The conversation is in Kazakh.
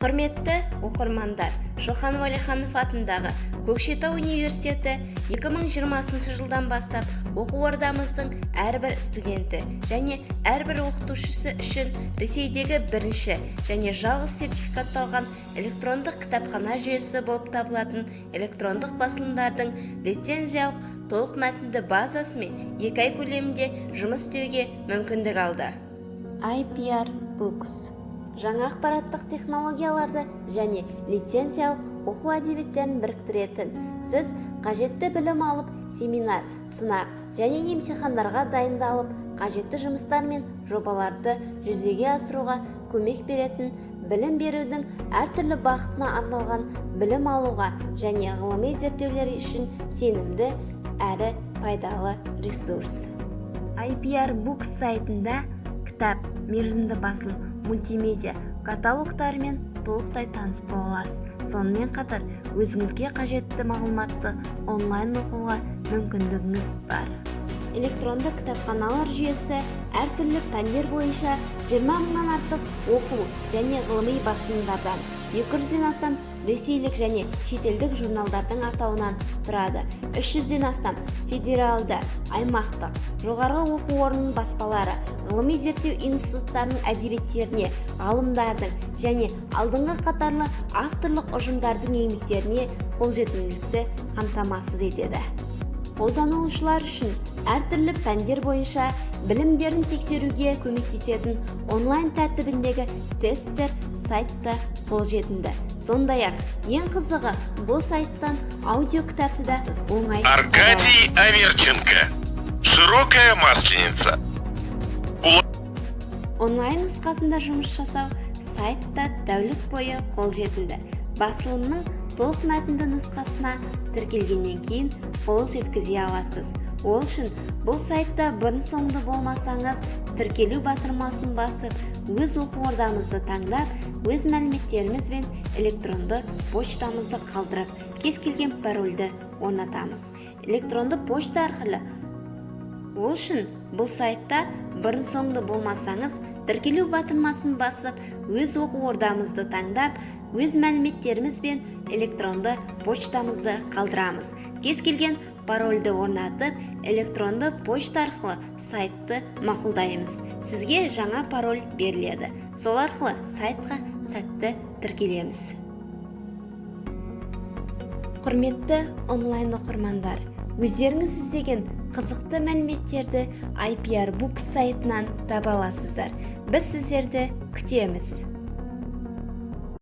Құрметті оқырмандар, Шоқан Уәлиханов атындағы Көкшетау университеті 2020 жылдан бастап оқу ордамыздың әрбір студенті және әрбір оқытушысы үшін Ресейдегі бірінші және жалғыз сертификатталған электрондық кітапхана жүйесі болып табылатын электрондық басылымдардың лицензиялық толық мәтінді базасымен 2 ай көлемінде жұмыс істеуге мүмкіндік алды. IPR Books жаңа ақпараттық технологияларды және лицензиялық оқу әдебиеттерін біріктіретін, сіз қажетті білім алып, семинар, сынақ және емтихандарға дайындалып, қажетті жұмыстар мен жобаларды жүзеге асыруға көмек беретін, білім берудің әртүрлі бағытына арналған білім алуға және ғылыми зерттеулер үшін сенімді әрі пайдалы ресурс. IPR Books сайтында кітап, мерзімді басылым, мультимедиа каталогтарымен толықтай таныс бола аласыз. Сонымен қатар өзіңізге қажетті мағлұматты онлайн оқуға мүмкіндігіңіз бар. Электронды кітапханалар жүйесі әртүрлі пәндер бойынша 20 мыңнан артық оқу және ғылыми басылымдардан, 200-ден астам ресейлік және шетелдік журналдардың атауынан тұрады. 300-ден астам федералды, аймақтық, жоғарғы оқу орнының баспалары, ғылыми зерттеу институттарының әдебиеттеріне, ғалымдардың және алдыңғы қатарлы авторлық ұжымдардың еңбектеріне қолжетімділікті қамтамасыз етеді. Қолданушылар үшін әртүрлі пәндер бойынша білімдерін тексеруге көмектесетін онлайн тәртібіндегі тесттер сайтта қолжетімді. Сондай-ақ, ең қызығы, бұл сайттан аудио кітапты да оңай. Аркадий Аверченко. Широкая масленица. Онлайн нұсқасында жұмыс жасау сайтта тәулік бойы қолжетімді. Басылымның толық мәтінді нұсқасына тіркелгеннен кейін қол жеткізе аласыз. Ол үшін бұл сайтта бұрын-соңды болмасаңыз, тіркелу батырмасын басып, өз оқу ордамызды таңдап, өз мәліметтеріміз бен электронды почтамызды қалдырып, кез келген парольді орнатамыз. Электронды почта арқылы. Ол үшін бұл сайтта бұрын-соңды болмасаңыз, тіркелу батырмасын басып, өз оқу ордамызды таңдап, өз мәліметтеріміз бен электронды почтамызды қалдырамыз. Кез келген парольді орнатып, электронды почта арқылы сайтты мақұлдаймыз. Сізге жаңа пароль беріледі. Сол арқылы сайтқа сәтті тіркелеміз. Құрметті онлайн оқырмандар, өздеріңіз іздеген қызықты мәліметтерді IPR Books сайтынан таба аласыздар. Біз сіздерді күтеміз.